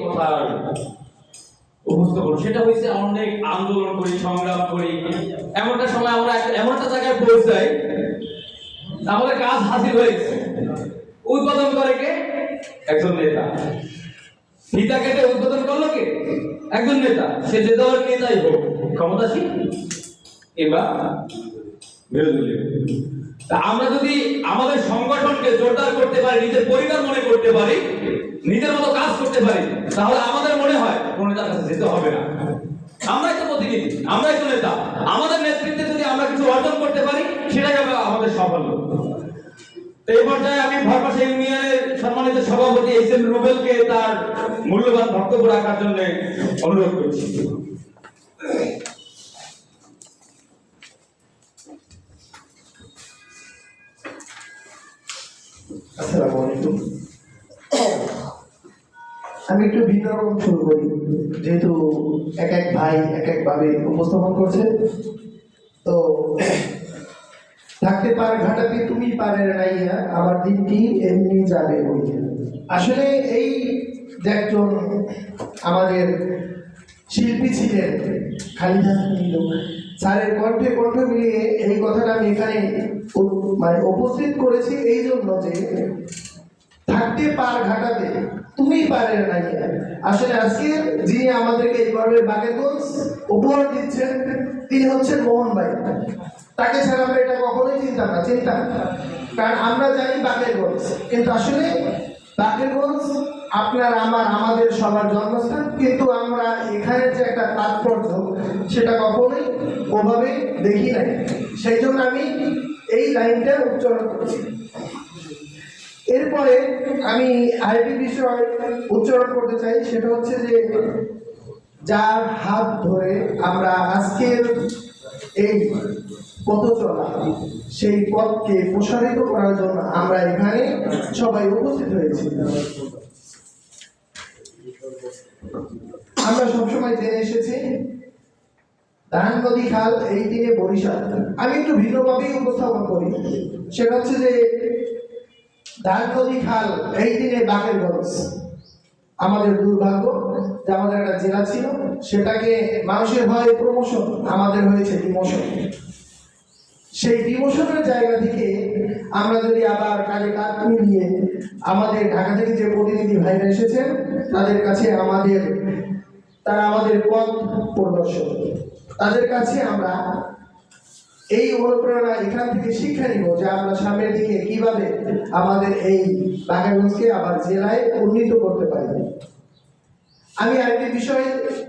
কথা উপস্থিত করব, সেটা হচ্ছে অনেক আন্দোলন করি, সংগ্রাম করি, এমনটা সময় আমরা এমনটা জায়গায় পৌঁছাই আমাদের কাজ হাসিল হয়েছে। উদ্বোধন করে কে? একজন নেতা। ফিতা কেটে উদ্বোধন করলো কে? একজন নেতা। সে যে দলের নেতাই হোক, ক্ষমতাসীন কিংবা বিরোধী। তা আমরা যদি আমাদের সংগঠনকে জোরদার করতে পারি, নিজের পরিবার মনে করতে পারি, নিজের মতো কাজ করতে পারি, তাহলে আমাদের মনে হয় কোন নেতার কাছে যেতে হবে না। আমরাই তো প্রতিনিধি, আমরাই তো নেতা। আমাদের নেতৃত্বে যদি আমরা কিছু অর্জন করতে পারি, সেটাই হবে আমাদের সাফল্য। এই পর্যায়ে আমি ভরপাশা ইউনিয়নের সম্মানিত সভাপতি এইচ.এম. রুবেলকে তার মূল্যবান বক্তব্য রাখার জন্য অনুরোধ করছি। আসসালামু আলাইকুম। আমি একটু ভিন্ন রকম শুরু করি, যেহেতু এক এক ভাই এক এক ভাবে উপস্থাপন করছে। তো থাকতে পার ঘাটাতে তুমি পারের নাইয়া, আমার দিনটি এমনি যাবে বইয়া। আসলে এই যে একজন আমাদের শিল্পী ছিলেন খালিদা স্যারের কণ্ঠে কণ্ঠ মিলিয়ে এই কথাটা আমি এখানে মানে উপস্থিত করেছি এই জন্য যে থাকতে পার ঘাটাতে তুমি পারের নাইয়া। আসলে আজকে যিনি আমাদেরকে এই পর্বের বাগেরগঞ্জ উপহার দিচ্ছেন তিনি হচ্ছেন মোহন ভাই। তাকে ছাড়া আমরা এটা কখনোই চিন্তা কারণ আমরা জানি বাগেরগঞ্জ, কিন্তু আসলে বাগেরগঞ্জ আপনার আমাদের সবার জন্মস্থান, কিন্তু আমরা এখানে যে একটা তাৎপর্য সেটা কখনোই ওভাবে দেখি নাই। সেই জন্য আমি এই লাইনটা উচ্চারণ করছি। এরপরে আমি আরেকটি বিষয় উচ্চারণ করতে চাই, সেটা হচ্ছে যে যার হাত ধরে আমরা আজকের এই পথ চলা, সেই পথকে প্রসারিত করার জন্য আমরা এখানে সবাই উপস্থিত হয়েছি। আমরা সবসময় জেনে এসেছি ধান নদী খাল এই দিনে বরিশাল। আমি একটু ভিন্নভাবেই উপস্থাপন করি, সেটা হচ্ছে যে ধান নদী খাল এই দিনে বাগেরগঞ্জ। আমাদের দুর্ভাগ্য যে আমাদের একটা জেলা ছিল, সেটাকে মানুষের হয় প্রমোশন, আমাদের হয়েছে ডিমোশন। সেই ডিমোশনের জায়গা থেকে আমরা যদি আবার কাজে কাজ মিলিয়ে আমাদের ঢাকা থেকে যে প্রতিনিধি ভাইরা এসেছেন তাদের কাছে তারা আমাদের পথ প্রদর্শক, তাদের কাছে আমরা এই অনুপ্রেরণা এখান থেকে শিক্ষা নিব যে আমরা সামনের দিকে কিভাবে আমাদের এই বাগেরগঞ্জকে আবার জেলায় উন্নীত করতে পারি। আমি আরেকটি বিষয়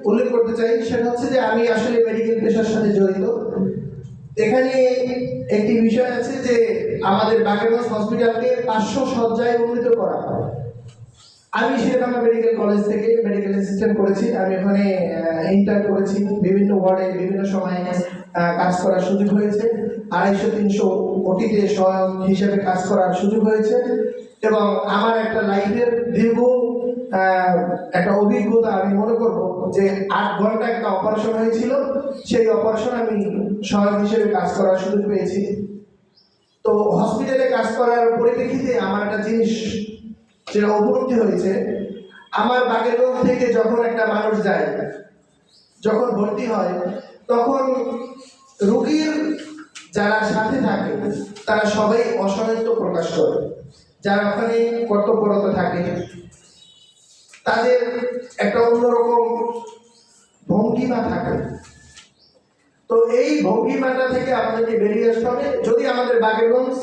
উল্লেখ করতে চাই, সেটা হচ্ছে যে আমি আসলে মেডিকেল পেশার সাথে জড়িত। এখানে একটি বিষয় আছে যে আমাদের বাগেরগঞ্জ হসপিটালকে 500 শয্যায় উন্নীত করা। আমি শেরেবাংলা মেডিকেল কলেজ থেকে মেডিকেল অ্যাসিস্ট্যান্ট করেছি। আমি ওখানে ইন্টার্ন করেছি, বিভিন্ন ওয়ার্ডে বিভিন্ন সময় কাজ করার সুযোগ হয়েছে। 250-300 ওটিতে সহায়ক হিসেবে কাজ করার সুযোগ হয়েছে, এবং আমার একটা লাইফের দীর্ঘ একটা অভিজ্ঞতা। আমি মনে করব যে 8 ঘন্টা একটা অপারেশন হয়েছিল, সেই অপারেশন আমি সহায়ক হিসেবে কাজ করার সুযোগ পেয়েছি। তো হসপিটালে কাজ করার পরিপ্রেক্ষিতে আমার একটা জিনিস যেটা উপলব্ধি হয়েছে, আমার বাগেরগঞ্জ থেকে যখন একটা মানুষ যায়, যখন ভর্তি হয়, তখন রোগীর যারা সাথে থাকে তারা সবাই অসহায়ত্ব প্রকাশ করে। যারা ওখানে কর্তব্যরত থাকে তাদের একটা অন্যরকম ভঙ্গিমা থাকে। তো এই ভঙ্গিমাটা থেকে আমাদেরকে বেরিয়ে আসতে হবে। যদি আমাদের বাগেরগঞ্জ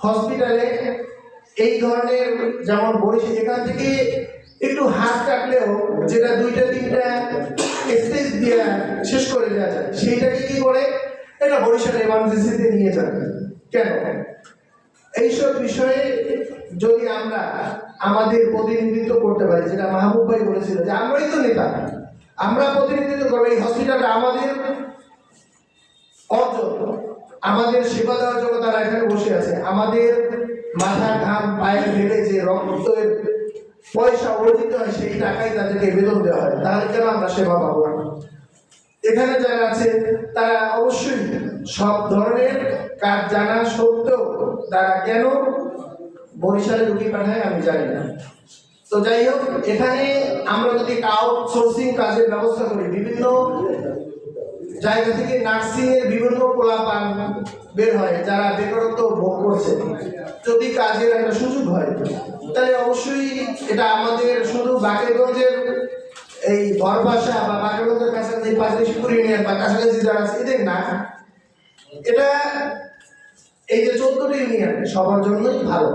হসপিটালে এই ধরনের, যেমন বরিশাল এখান থেকে একটু হাত কাটলেও যেটা 2-3টা স্টেজ দিয়ে শেষ করে দেওয়া যায়, সেইটাকে কি করে এটা বরিশাল এমার্জেন্সিতে নিয়ে যাবে কেন? এইসব বিষয়ে যদি আমরা আমাদের প্রতিনিধিত্ব করতে পারি, যেটা মাহবুব ভাই বলেছিল যে আমরাই তো নেতা, আমরা প্রতিনিধিত্ব করবো। এই হসপিটালটা আমাদের অর্জন, আমাদের সেবা দেওয়ার জন্য তারা এখানে বসে আছে। আমাদের মাথা ঘাম পায়ে ফেলে যে রক্তের পয়সা অর্জিত হয়, সেই টাকাই তাদেরকে বেতন দেওয়া হয়। তাহলে কেন আমরা সেবা পাবো না? এখানে যারা আছে তারা অবশ্যই সব ধরনের কাজ জানা সত্ত্বেও তারা কেন বরিশালে রুগী পাঠায় আমি জানি না। তো যাই হোক, এখানে আমরা যদি আউটসোর্সিং কাজের ব্যবস্থা করি, বিভিন্ন জায়গা থেকে নার্সিং এর বিভিন্ন পোলাপান বের হয় যারা বেকারত্ব ভোগ করছে, যদি কাজের একটা সুযোগ হয় তাহলে অবশ্যই এটা আমাদের শুধু বাকেরগঞ্জের এই বরবাসা বা বাকেরগঞ্জের কাছাকাছি পাঁচলিশপুর ইউনিয়ন বা কাছাকাছি যারা আছে এদের না, এটা এই যে 14টি ইউনিয়ন সবার জন্যই ভালো,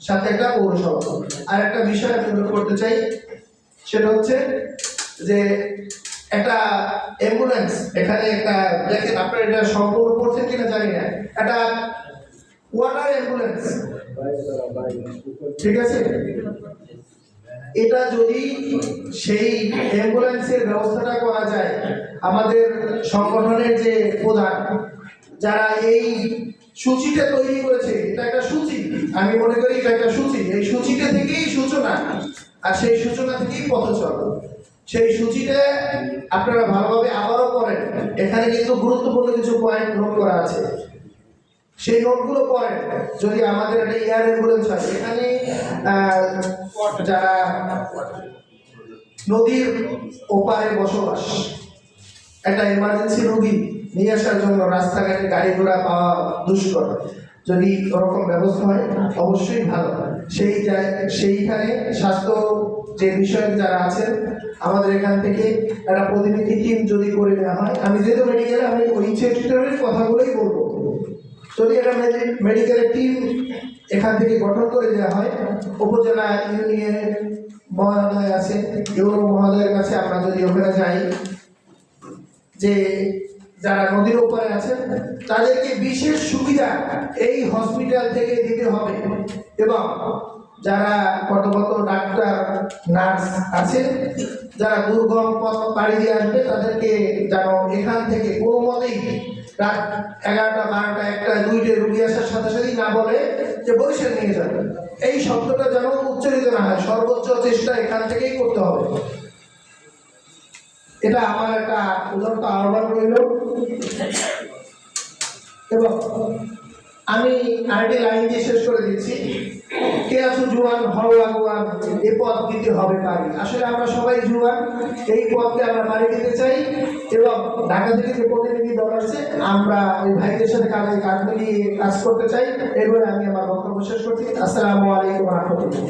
সাথে একটা পৌরসভা। আর একটা বিষয় আমি উল্লেখ করতে চাই, সেটা হচ্ছে যে একটা অ্যাম্বুলেন্স এখানে একটা, দেখেন আপনারা এটা সম্পূর্ণ করছেন কিনা জানি না, একটা ওয়াটার অ্যাম্বুলেন্স, ঠিক আছে, এটা যদি সেই অ্যাম্বুলেন্সের ব্যবস্থাটা করা যায়, আমাদের সংগঠনের যে প্রধান যারা এই সূচিটা তৈরি করেছে, এটা একটা সূচি, আমি মনে করি এটা একটা সূচি, এই সূচিটা থেকেই সূচনা, আর সেই সূচনা থেকেই পথচল। সেই সূচিটা আপনারা ভালোভাবে আবারও পড়েন, এখানে কিন্তু গুরুত্বপূর্ণ কিছু পয়েন্ট নোট করা আছে, সেই নোটগুলো পড়েন। যদি আমাদের একটা এয়ার অ্যাম্বুলেন্স হয়, এখানে যারা নদীর ওপারে বসবাস, একটা এমার্জেন্সি রোগী নিয়ে আসার জন্য রাস্তাঘাটে গাড়ি ঘোড়া পাওয়া দুষ্কর, যদি ওরকম ব্যবস্থা হয় অবশ্যই ভালো। সেইখানে স্বাস্থ্য যে বিষয়ে যারা আছেন আমাদের এখান থেকে একটা প্রতিনিধি টিম যদি করে দেওয়া হয়, আমি যেহেতু মেডিকেলে আমি ওই সেক্টরের কথাগুলোই বলবো, যদি একটা মেডিকেলের টিম এখান থেকে গঠন করে দেওয়া হয়, উপজেলা ইউনিয়নের মহোদয় আছে, ইউরো মহোদয়ের কাছে আমরা যদি ওখানে যাই, যে যারা নদীর উপরে আছেন তাদেরকে বিশেষ সুবিধা এই হসপিটাল থেকে দিতে হবে, এবং যারা কত ডাক্তার নার্স আছে যারা দুর্গম পথ পাড়ি দিয়ে আসবে, তাদেরকে যেন এখান থেকে কোনো মতেই রাত 11টা 12টা 1টা 2টে রুগী আসার সাথে সাথেই না বলে যে বরিশাল নিয়ে যাবে, এই শব্দটা যেন উচ্চারিত না হয়, সর্বোচ্চ চেষ্টা এখান থেকেই করতে হবে। এটা আমার একটা উদাহরণ আহ্বান রইল। এবং আমি আরেকটি লাইন দিয়ে শেষ করে দিচ্ছি, কে আছো জুয়ান হও আগুয়ান, এ পথ দিতে হবে পারি। আসলে আমরা সবাই জুয়ান, এই পথকে আমরা পাড়ি দিতে চাই, এবং ঢাকা থেকে যে প্রতিনিধি দল আসছে আমরা ওই ভাইদের সাথে কাঁধে কাঁধ মিলিয়ে কাজ করতে চাই। এরপরে আমি আমার বক্তব্য শেষ করছি। আসসালামু আলাইকুম ওয়া রাহমাতুল্লাহ।